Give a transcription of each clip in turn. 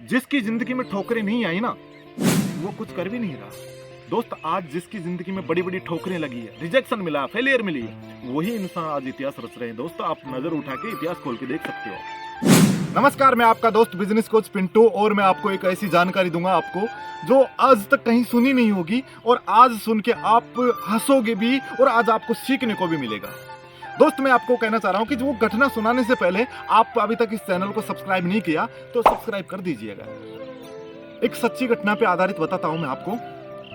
जिसकी जिंदगी में ठोकरें नहीं आई ना, वो कुछ कर भी नहीं रहा। दोस्त, आज जिसकी जिंदगी में बड़ी बड़ी ठोकरें लगी है, रिजेक्शन मिला, फेलियर मिली है, वही इंसान आज इतिहास रच रहे हैं। दोस्त, आप नजर उठा के इतिहास खोल के देख सकते हो। नमस्कार, मैं आपका दोस्त बिजनेस कोच पिंटू, और मैं आपको एक ऐसी जानकारी दूंगा आपको जो आज तक कहीं सुनी नहीं होगी, और आज सुन के आप हंसोगे भी और आज आपको सीखने को भी मिलेगा। दोस्त, मैं आपको कहना चाह रहा हूं कि जो वो घटना सुनाने से पहले आप अभी तक इस चैनल को सब्सक्राइब नहीं किया तो सब्सक्राइब कर दीजिएगा। एक सच्ची घटना पे आधारित बताता हूं, मैं आपको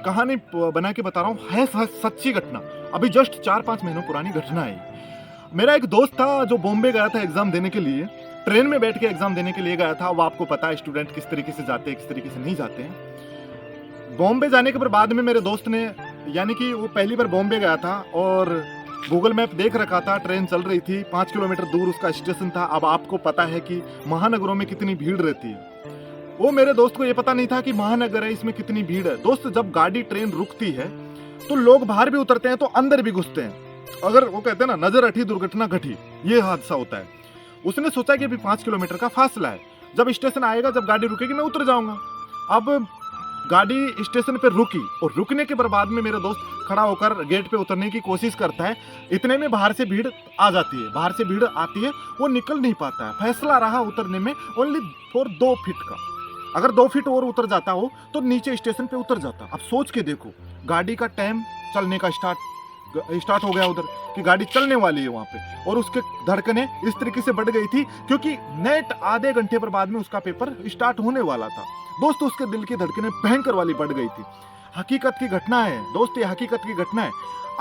कहानी बना के बता रहा हूं, है सच्ची घटना। अभी जस्ट 4-5 महीनों पुरानी घटना है। मेरा एक दोस्त था जो बॉम्बे गया था एग्जाम देने के लिए, ट्रेन में बैठ के एग्जाम देने के लिए गया था। वो आपको पता है स्टूडेंट किस तरीके से जाते हैं, किस तरीके से नहीं जाते हैं। बॉम्बे जाने के बाद में मेरे दोस्त ने, यानी कि वो पहली बार बॉम्बे गया था और गूगल मैप देख रखा था, ट्रेन चल रही थी, 5 किलोमीटर दूर उसका स्टेशन था। अब आपको पता है कि महानगरों में कितनी भीड़ रहती है। वो मेरे दोस्त को ये पता नहीं था कि महानगर है, इसमें कितनी भीड़ है। दोस्त, जब गाड़ी ट्रेन रुकती है तो लोग बाहर भी उतरते हैं तो अंदर भी घुसते हैं। अगर वो कहते हैं ना, नजर हटी दुर्घटना घटी, ये हादसा होता है। उसने सोचा कि अभी 5 किलोमीटर का फासला है, जब स्टेशन आएगा, जब गाड़ी रुकेगी, मैं उतर जाऊंगा। अब गाड़ी स्टेशन पे रुकी और रुकने के बाद में मेरा दोस्त खड़ा होकर गेट पे उतरने की कोशिश करता है। इतने में बाहर से भीड़ आ जाती है, बाहर से भीड़ आती है, वो निकल नहीं पाता है। फैसला रहा उतरने में ओनली फॉर 2 फीट का। अगर 2 फीट और उतर जाता हो तो नीचे स्टेशन पे उतर जाता। अब सोच के देखो, गाड़ी का टाइम चलने का स्टार्ट हो गया उधर कि गाड़ी चलने वाली है वहां पे, और उसके धड़कने इस तरीके से बढ़ गई थी क्योंकि नेट आधे घंटे पर बाद में उसका पेपर स्टार्ट होने वाला था। दोस्त, उसके दिल की धड़कनें भयंकर वाली बढ़ गई थी। हकीकत की घटना है दोस्त, ये हकीकत की घटना है।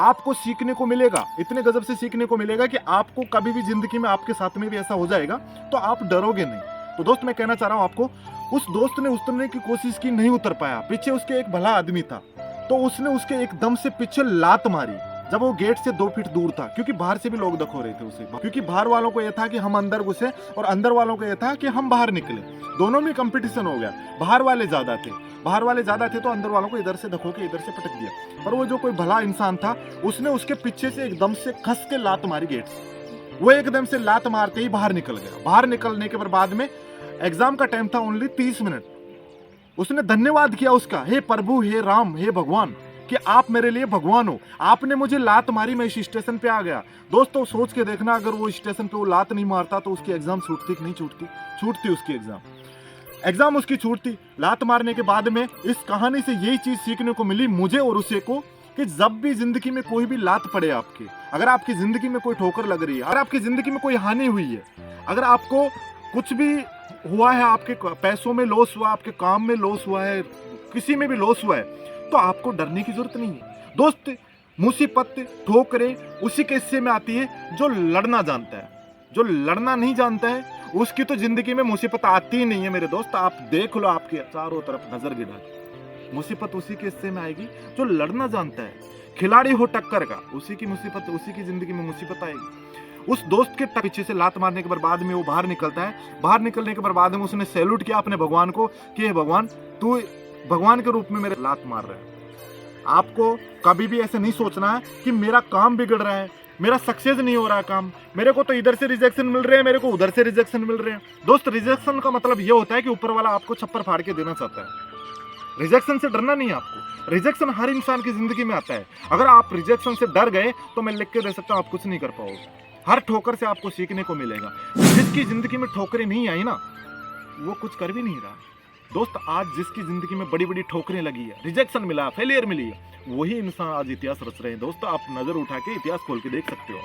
आपको सीखने को मिलेगा, इतने गजब से सीखने को मिलेगा कि आपको कभी भी जिंदगी में आपके साथ में भी ऐसा हो जाएगा तो आप डरोगे नहीं। तो दोस्त, मैं कहना चाह रहा हूं आपको, उस दोस्त ने उतरने की कोशिश की, नहीं उतर पाया। पीछे उसके एक भला आदमी था, तो उसने उसके एकदम से पीछे लात मारी जब वो गेट से 2 फीट दूर था, क्योंकि बाहर से भी लोग देखो रहे थे उसे। क्योंकि बाहर वालों को यह था कि हम अंदर घुसे और अंदर वालों को यह था कि हम बाहर निकले। दोनों में कंपटीशन हो गया। बाहर वाले ज्यादा थे तो अंदर वालों को इधर से धको के इधर से पटक दिया। पर वो जो कोई भला इंसान था, उसने उसके पीछे से एकदम से खस के लात मारी गेट से। वो एकदम से लात मारते ही बाहर निकल गया। बाहर निकलने के बाद में एग्जाम का टाइम था ओनली 30 मिनट। उसने धन्यवाद किया उसका, हे प्रभु, हे राम, हे भगवान, कि आप मेरे लिए भगवान हो, आपने मुझे लात मारी, मैं इस स्टेशन पे आ गया। दोस्तों, सोच के देखना, अगर वो स्टेशन पे वो लात नहीं मारता तो उसकी एग्जाम छूटती कि नहीं छूटती? छूटती उसकी एग्जाम उसकी छूटती। लात मारने के बाद में इस कहानी से यही चीज सीखने को मिली मुझे और उसे को, कि जब भी जिंदगी में कोई भी लात पड़े आपकी, अगर आपकी जिंदगी में कोई ठोकर लग रही है, अगर आपकी जिंदगी में कोई हानि हुई है, अगर आपको कुछ भी हुआ है, आपके पैसों में लॉस हुआ, आपके काम में लॉस हुआ है, किसी में भी लॉस हुआ है, तो आपको डरने की जरूरत नहीं है। दोस्त, मुसीबत, ठोकरें उसी के हिस्से में आती है जो लड़ना जानता है। जो लड़ना नहीं जानता है उसकी तो जिंदगी में मुसीबत आती ही नहीं है। मेरे दोस्त, आप देख लो, आपके चारों तरफ नजर गिरा, मुसीबत उसी के हिस्से में आएगी जो लड़ना जानता है। खिलाड़ी हो टक्कर का, उसी की मुसीबत, उसी की जिंदगी में मुसीबत आएगी। उस दोस्त के पीछे से लात मारने के बाद में वो बाहर निकलता है। बाहर निकलने के बाद में उसने सैल्यूट किया अपने भगवान को कि हे भगवान, तू भगवान के रूप में मेरे लात मार रहे हैं। आपको कभी भी ऐसे नहीं सोचना है कि मेरा काम बिगड़ रहा है, मेरा सक्सेस नहीं हो रहा काम, मेरे को तो इधर से रिजेक्शन मिल रहे हैं, मेरे को उधर से रिजेक्शन मिल रहे हैं। दोस्त, रिजेक्शन का मतलब ये होता है कि ऊपर वाला आपको छप्पर फाड़ के देना चाहता है। रिजेक्शन से डरना नहीं है आपको। रिजेक्शन हर इंसान की जिंदगी में आता है। अगर आप रिजेक्शन से डर गए तो मैं लिख के दे सकता हूँ, आप कुछ नहीं कर पाओगे। हर ठोकर से आपको सीखने को मिलेगा। जिसकी जिंदगी में ठोकरें नहीं आई ना, वो कुछ कर भी नहीं रहा। दोस्त, आज जिसकी जिंदगी में बड़ी बड़ी ठोकरें लगी है, रिजेक्शन मिला, फेलियर मिली है, वही इंसान आज इतिहास रच रहे हैं। दोस्तों, आप नजर उठा के इतिहास खोल के देख सकते हो।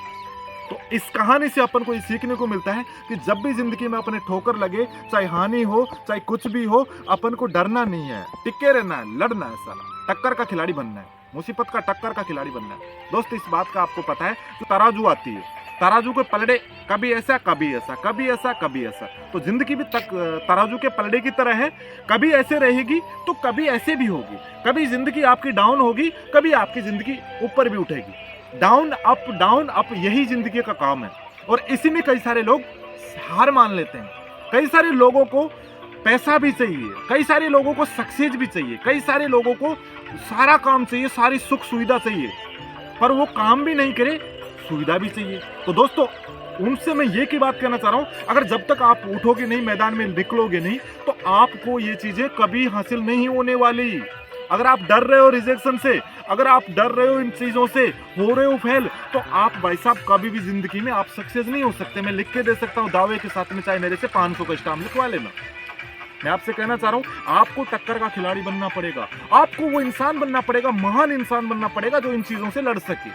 तो इस कहानी से अपन को ये सीखने को मिलता है कि जब भी जिंदगी में अपने ठोकर लगे, चाहे हानि हो, चाहे कुछ भी हो, अपन को डरना नहीं है, टिके रहना है, लड़ना है, साला टक्कर का खिलाड़ी बनना है, मुसीबत का टक्कर का खिलाड़ी बनना है। दोस्त, इस बात का आपको पता है, तो तराजू आती है, तराजू के पलड़े कभी ऐसा, कभी ऐसा, कभी ऐसा, कभी ऐसा। तो जिंदगी भी तराजू के पलड़े की तरह है, कभी ऐसे रहेगी तो कभी ऐसे भी होगी। कभी जिंदगी आपकी डाउन होगी, कभी आपकी जिंदगी ऊपर भी उठेगी। डाउन अप, यही जिंदगी का काम है। और इसी में कई सारे लोग हार मान लेते हैं। कई सारे लोगों को पैसा भी चाहिए, कई सारे लोगों को सक्सेस भी चाहिए, कई सारे लोगों को सारा काम चाहिए, सारी सुख सुविधा चाहिए, पर वो काम भी नहीं करे, सुविधा भी चाहिए। तो दोस्तों, उनसे मैं ये की बात कहना चाह रहा हूं, अगर जब तक आप उठोगे नहीं, मैदान में निकलोगे नहीं, तो आपको ये चीजें कभी हासिल नहीं होने वाली। अगर आप डर रहे हो रिजेक्शन से, अगर आप डर रहे हो इन चीजों से, हो रहे हो फेल, तो आप भाई साहब कभी भी जिंदगी में आप सक्सेस नहीं हो सकते। मैं लिख के दे सकता हूं दावे के साथ में, चाहे मेरे से 500 का स्टाम्प लिखवा लेना। मैं आपसे कहना चाह रहा हूं, आपको टक्कर का खिलाड़ी बनना पड़ेगा, आपको वो इंसान बनना पड़ेगा, महान इंसान बनना पड़ेगा जो इन चीजों से लड़ सके।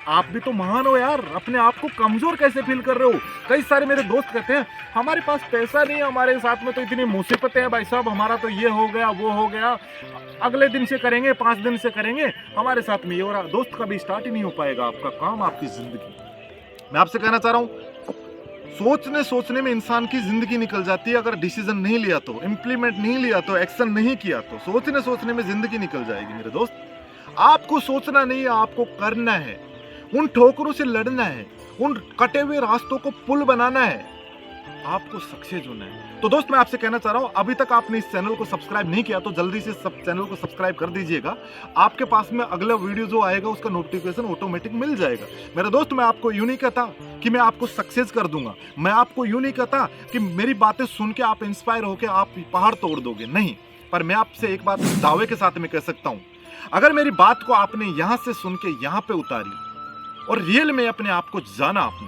आप भी तो महान हो यार, अपने आप को कमजोर कैसे फील कर रहे हो? कई सारे मेरे दोस्त कहते हैं हमारे पास पैसा नहीं है, हमारे साथ में तो इतनी मुसीबतें हैं भाई साहब, हमारा तो ये हो गया वो हो गया, अगले दिन से करेंगे, 5 दिन से करेंगे, हमारे साथ में ये हो रहा। दोस्त कभी स्टार्ट ही नहीं हो पाएगा आपका काम, आपकी जिंदगी। मैं आपसे कहना चाह रहा हूं, सोचने में इंसान की जिंदगी निकल जाती है। अगर डिसीजन नहीं लिया तो, इंप्लीमेंट नहीं लिया तो, एक्शन नहीं किया तो सोचने में जिंदगी निकल जाएगी मेरे दोस्त। आपको सोचना नहीं है, आपको करना है, उन ठोकरों से लड़ना है, उन कटे हुए रास्तों को पुल बनाना है, आपको सक्सेस होना है। तो दोस्त मैं आपसे कहना चाह रहा हूं, अभी तक आपने इस चैनल को सब्सक्राइब नहीं किया तो जल्दी से चैनल को सब्सक्राइब कर दीजिएगा। आपके पास में अगला वीडियो जो आएगा उसका नोटिफिकेशन ऑटोमेटिक मिल जाएगा। मेरे दोस्त मैं आपको यूं नहीं कहता कि मैं आपको सक्सेस कर दूंगा, मैं आपको यूं नहीं कहता कि मेरी बातें सुन के आप इंस्पायर होकर आप पहाड़ तोड़ दोगे, नहीं। पर मैं आपसे एक बात दावे के साथ में कह सकता हूं, अगर मेरी बात को आपने यहां से सुन के यहां पे उतारी और रियल में अपने आप को जाना आपने,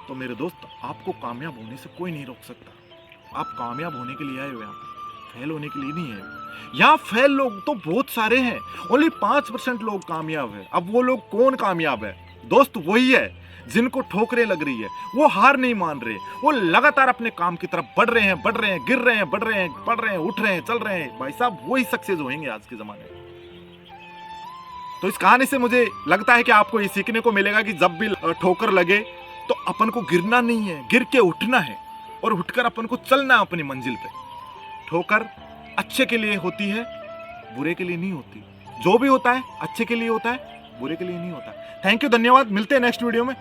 तो मेरे दोस्त आपको कामयाब होने से कोई नहीं रोक सकता। आप कामयाब होने के लिए आए हो, यहाँ पे फेल होने के लिए नहीं है। यहाँ फेल लोग तो बहुत सारे हैं, ओनली 5% लोग कामयाब है। अब वो लोग कौन कामयाब है दोस्त? वही है जिनको ठोकरें लग रही है, वो हार नहीं मान रहे, वो लगातार अपने काम की तरफ बढ़ रहे हैं, गिर रहे हैं, बढ़ रहे हैं, पढ़ रहे हैं, उठ रहे हैं, चल रहे हैं। भाई साहब वही सक्सेस होंगे आज के जमाने में। तो इस कहानी से मुझे लगता है कि आपको ये सीखने को मिलेगा कि जब भी ठोकर लगे तो अपन को गिरना नहीं है, गिर के उठना है और उठकर अपन को चलना है अपनी मंजिल पे। ठोकर अच्छे के लिए होती है, बुरे के लिए नहीं होती। जो भी होता है अच्छे के लिए होता है, बुरे के लिए नहीं होता। थैंक यू, धन्यवाद। मिलते हैं नेक्स्ट वीडियो में।